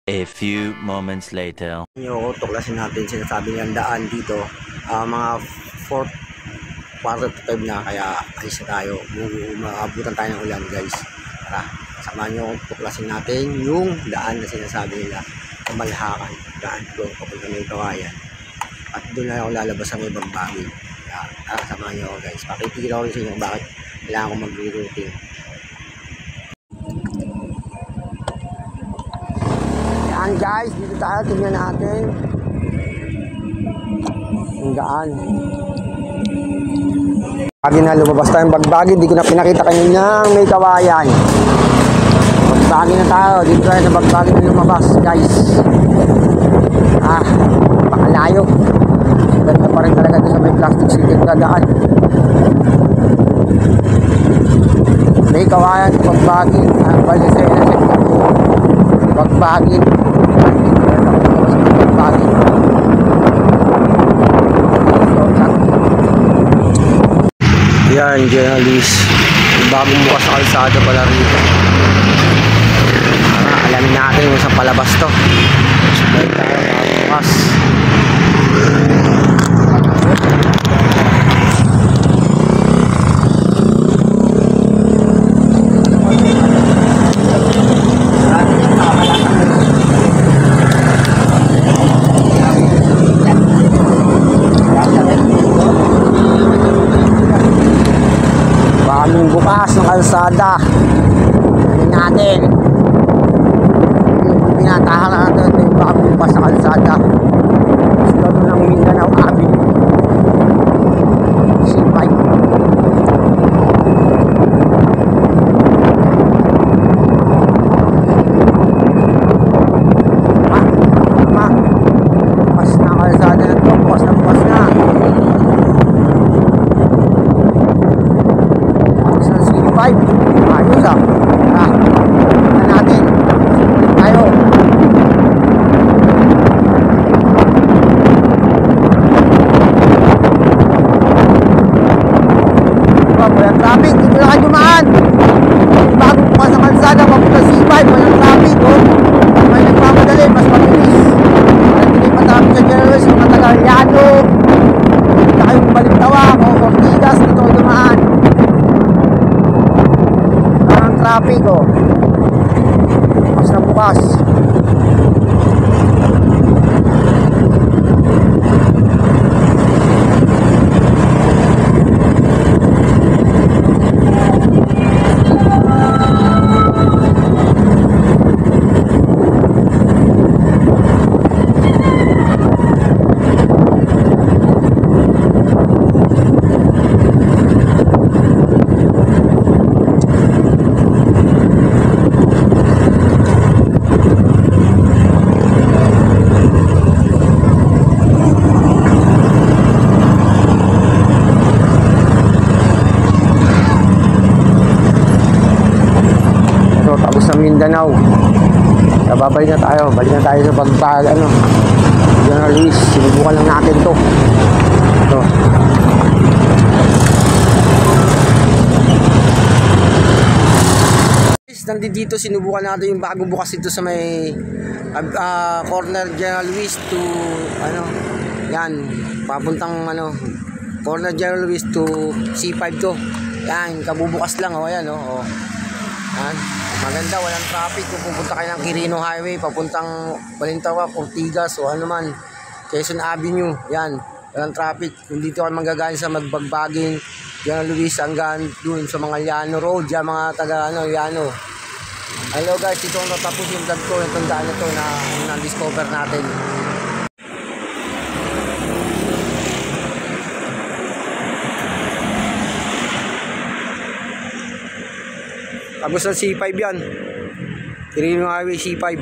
A few moments later. Yung tuklasin natin, sinasabi nilang daan dito, mga 4 quarter to 5 na, kaya alis na tayo. Maabutan tayo ng ulan, guys. Tara, samahan nyo, tuklasin natin yung daan na sinasabi nila sa Malhakan. Daan ko, papunta na yung Kawayan. At doon na ako lalabas sa may Bagbagi. Tara, samahan nyo ako, guys. Pakipigil ako rin sa inyo bakit kailangan ko mag-rerouting. Yan guys, dito tayo, tingnan natin yung daan. Lagi na lumabas tayong Bagbagi, hindi ko na pinakita kanina may Kawayan. Bagbagi na tayo, dito tayo sa Bagbagi na lumabas guys. Pakalayo. Ganda pa rin talaga sa may plastic city na daan. May Kawayan sa Bagbagi, Balesena sa Bagbagi. Yan, journalist. Bagong bukas sa kalsada pala rito. Alamin natin kung saan palabas to. Sabay tayo bagong bukas. Bukas ng kalsada. Tingnan natin yung pinatahan natin yung bagong bukas ng kalsada gusto ng Mindanao Avenue C5. Bukas ng kalsada na ito, bukas na ayos tingnan natin tayo. Walang traffic, dito na kayo dumaan. Bago bukas ng kalsada papunta C5, walang traffic may nagpapadali, mas mabilis. Hindi pa traffic sa Generals, mga taga-Liano, dito kayong Balintawa o Ortigas, dito kayo dumaan. Traffic bukas na bukas. Sa Mindanao. Babalik na tayo. Balik na tayo sa Bagbag journalist. Sinubukan lang natin to. Ito. Nandito sinubukan natin yung bago bukas ito sa may corner General Luis to yan papuntang corner General Luis to C5 to. Yan, kabubukas lang yan yan. Maganda, walang traffic kung pupunta kayo ng Quirino Highway papuntang Balintawa, Ortigas o ano man, Quezon Avenue. Yan, walang traffic. Kung dito kayo manggagaling sa Magbagbaging General Luis hanggang dun sa mga Llano Road, yan mga taga Llano. Hello guys, ito ang natapos yung vlog ko, yung tandaan na to na na-discover natin. Tapos ng C5 yan, Quirino Highway C5.